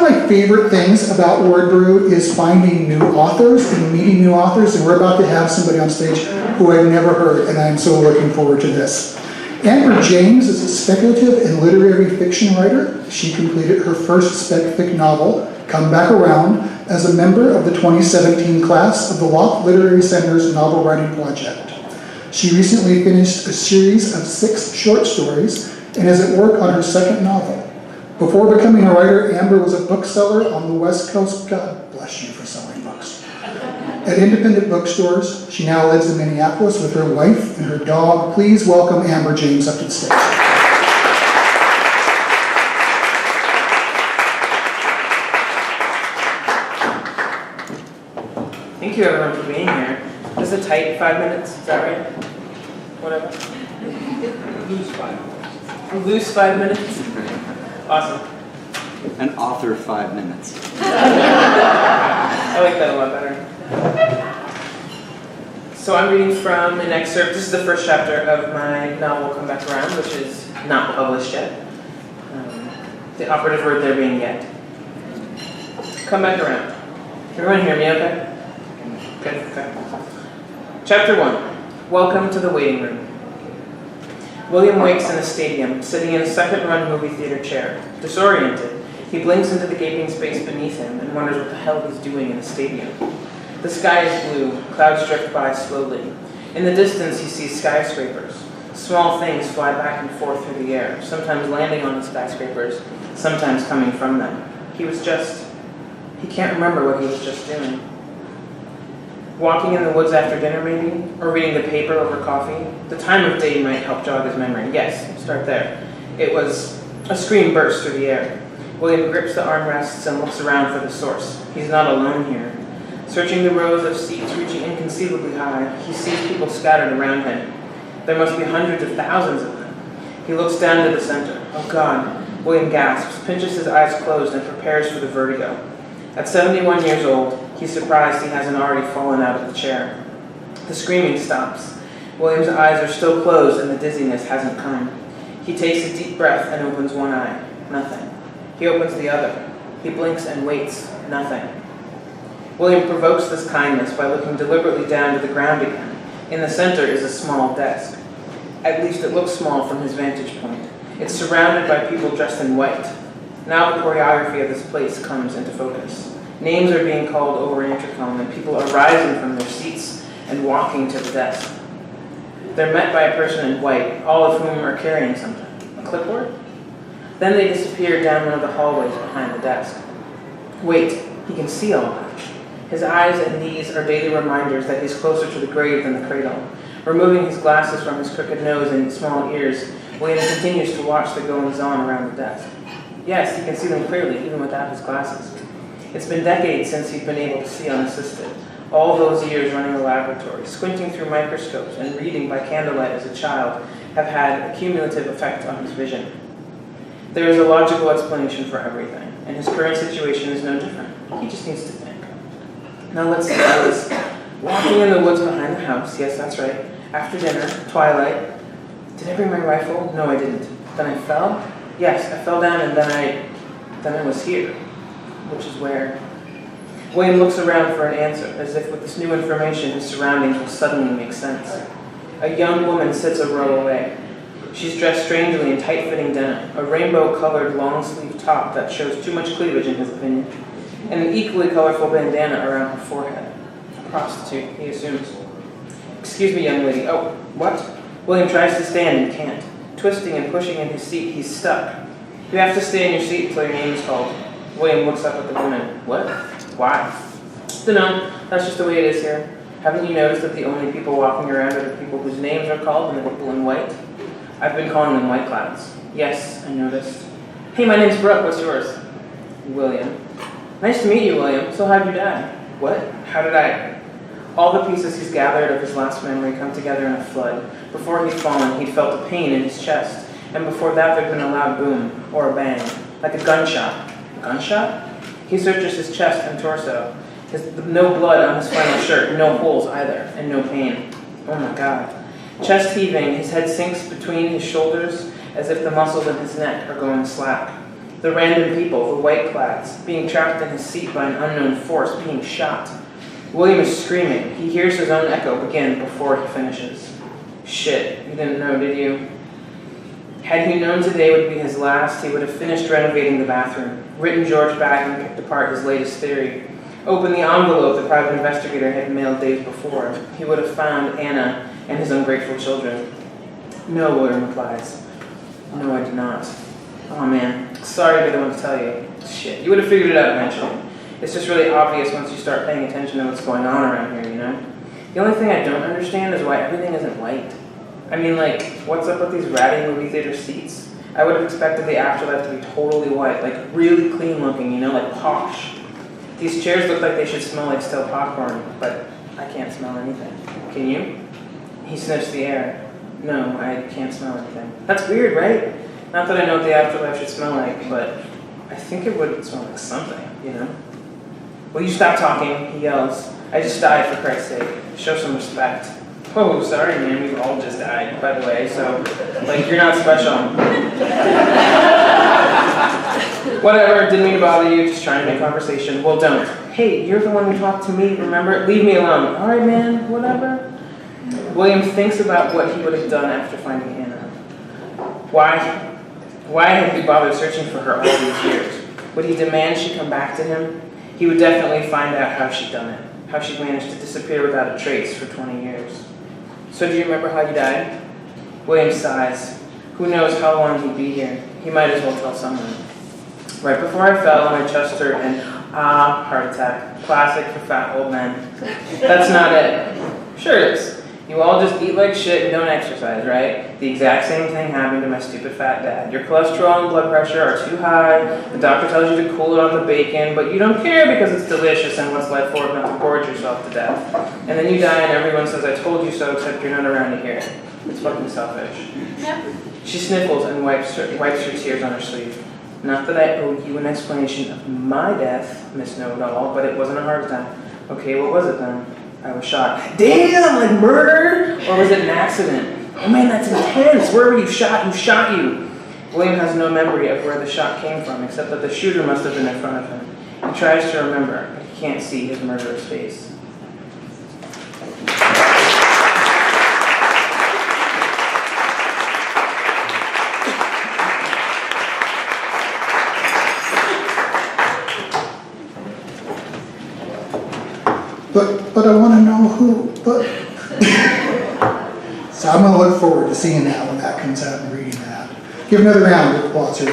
of my favorite things about Wordbrew is finding new authors and meeting new authors, and we're about to have somebody on stage who I've never heard, and I'm so looking forward to this. Amber James is a speculative and literary fiction writer. She completed her first spec-fic novel, Come Back Around, as a member of the 2017 class of the Loft Literary Center's novel writing project. She recently finished a series of 6 short stories and is at work on her second novel. Before becoming a writer, Amber was a bookseller on the West Coast. God bless you for selling books. At independent bookstores, she now lives in Minneapolis with her wife and her dog. Please welcome Amber James up to the stage. Thank you everyone for being here. This is a tight 5 minutes, is that right? Whatever. Loose 5 minutes. A loose 5 minutes? Awesome. An author 5 minutes. I like that a lot better. So I'm reading from an excerpt. This is the first chapter of my novel, Come Back Around, which is not published yet. The operative word there being yet. Come Back Around. Can everyone hear me okay? Good, okay. Chapter 1. Welcome to the waiting room. William wakes in a stadium, sitting in a second-run movie theater chair. Disoriented, he blinks into the gaping space beneath him and wonders what the hell he's doing in a stadium. The sky is blue, clouds drift by slowly. In the distance, he sees skyscrapers. Small things fly back and forth through the air, sometimes landing on the skyscrapers, sometimes coming from them. He can't remember what he was just doing. Walking in the woods after dinner, maybe? Or reading the paper over coffee? The time of day might help jog his memory. Yes, start there. It was a scream burst through the air. William grips the armrests and looks around for the source. He's not alone here. Searching the rows of seats reaching inconceivably high, he sees people scattered around him. There must be hundreds of thousands of them. He looks down to the center. Oh God. William gasps, pinches his eyes closed, and prepares for the vertigo. At 71 years old, he's surprised he hasn't already fallen out of the chair. The screaming stops. William's eyes are still closed and the dizziness hasn't come. He takes a deep breath and opens one eye. Nothing. He opens the other. He blinks and waits. Nothing. William provokes this kindness by looking deliberately down to the ground again. In the center is a small desk. At least it looks small from his vantage point. It's surrounded by people dressed in white. Now the choreography of this place comes into focus. Names are being called over an intercom, and people are rising from their seats and walking to the desk. They're met by a person in white, all of whom are carrying something. A clipboard? Then they disappear down one of the hallways behind the desk. Wait, he can see all that. His eyes and knees are daily reminders that he's closer to the grave than the cradle. Removing his glasses from his crooked nose and small ears, William continues to watch the goings-on around the desk. Yes, he can see them clearly, even without his glasses. It's been decades since he's been able to see unassisted. All those years running a laboratory, squinting through microscopes, and reading by candlelight as a child have had a cumulative effect on his vision. There is a logical explanation for everything, and his current situation is no different. He just needs to think. Now let's see, I was walking in the woods behind the house. Yes, that's right. After dinner, twilight. Did I bring my rifle? No, I didn't. Then I fell? Yes, I fell down and then I was here. Which is where? William looks around for an answer, as if with this new information his surroundings will suddenly make sense. A young woman sits a row away. She's dressed strangely in tight-fitting denim, a rainbow-colored long-sleeve top that shows too much cleavage in his opinion, and an equally colorful bandana around her forehead. A prostitute, he assumes. Excuse me, young lady. Oh, what? William tries to stand and can't. Twisting and pushing in his seat, he's stuck. You have to stay in your seat until your name is called. William looks up at the woman. What? Why? Dunno. That's just the way it is here. Haven't you noticed that the only people walking around are the people whose names are called and the people in white? I've been calling them white clouds. Yes, I noticed. Hey, my name's Brooke. What's yours? William. Nice to meet you, William. So how'd you die? What? How did I? All the pieces he's gathered of his last memory come together in a flood. Before he'd fallen, he'd felt a pain in his chest. And before that, there'd been a loud boom, or a bang, like a gunshot. A gunshot? He searches his chest and torso. No blood on his flannel shirt, no holes either, and no pain. Oh my God. Chest heaving, his head sinks between his shoulders as if the muscles in his neck are going slack. The random people, the white plaids, being trapped in his seat by an unknown force, being shot. William is screaming. He hears his own echo begin before he finishes. Shit, you didn't know, did you? Had he known today would be his last, he would have finished renovating the bathroom, written George back and picked apart his latest theory, opened the envelope the private investigator had mailed days before. He would have found Anna and his ungrateful children. No, William replies. No, I did not. Oh man, sorry to be the one to tell you. Shit, you would have figured it out eventually. It's just really obvious once you start paying attention to what's going on around here, you know? The only thing I don't understand is why everything isn't white. I mean, like, what's up with these ratty movie theater seats? I would have expected the afterlife to be totally white, like really clean looking, you know, like posh. These chairs look like they should smell like stale popcorn, but I can't smell anything. Can you? He sniffs the air. No, I can't smell anything. That's weird, right? Not that I know what the afterlife should smell like, but I think it would smell like something, you know? Will you stop talking? He yells. I just died, for Christ's sake. Show some respect. Oh, sorry, man, we've all just died, by the way, so, like, you're not special. Whatever, didn't mean to bother you, just trying to make conversation. Well, don't. Hey, you're the one who talked to me, remember? Leave me alone. All right, man, whatever. William thinks about what he would have done after finding Anna. Why had he bothered searching for her all these years? Would he demand she come back to him? He would definitely find out how she'd done it, how she'd managed to disappear without a trace for 20 years. So do you remember how you died? William sighs. Who knows how long he'd be here? He might as well tell someone. Right before I fell on my chest hurt and heart attack. Classic for fat old men. That's not it. Sure it is. You all just eat like shit and don't exercise, right? The exact same thing happened to my stupid fat dad. Your cholesterol and blood pressure are too high. The doctor tells you to cool it on the bacon, but you don't care because it's delicious and what's life for not to gorge yourself to death. And then you die and everyone says, I told you so, except you're not around to hear it. It's fucking selfish. She sniffles and wipes her tears on her sleeve. Not that I owe you an explanation of my death, Miss Know-It-All, but it wasn't a heart attack. Okay, what was it then? I was shot. Damn, like murder? Or was it an accident? Oh man, that's intense. Where were you shot? Who shot you? William has no memory of where the shot came from, except that the shooter must have been in front of him. He tries to remember, but he can't see his murderer's face. But I want to know who, So I'm going to look forward to seeing that when that comes out and reading that. Give another round of applause here.